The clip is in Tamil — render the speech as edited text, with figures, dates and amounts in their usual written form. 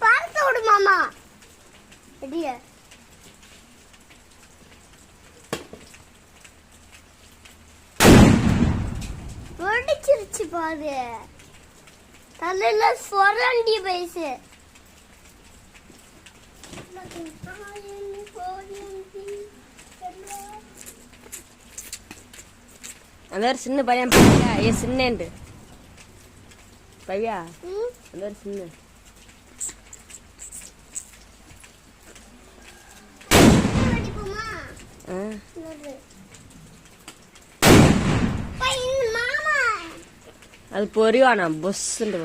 பார்த்து விடு மாமா. ரெடியா? வெடிச்சிருச்சு பாரு. தலையில சொரண்டி பேசு. அந்த சின்ன பையன் பையா ஏ சின்னேண்டு பையா அந்த சின்ன அது பொரிவானா பொஸ்ன்னு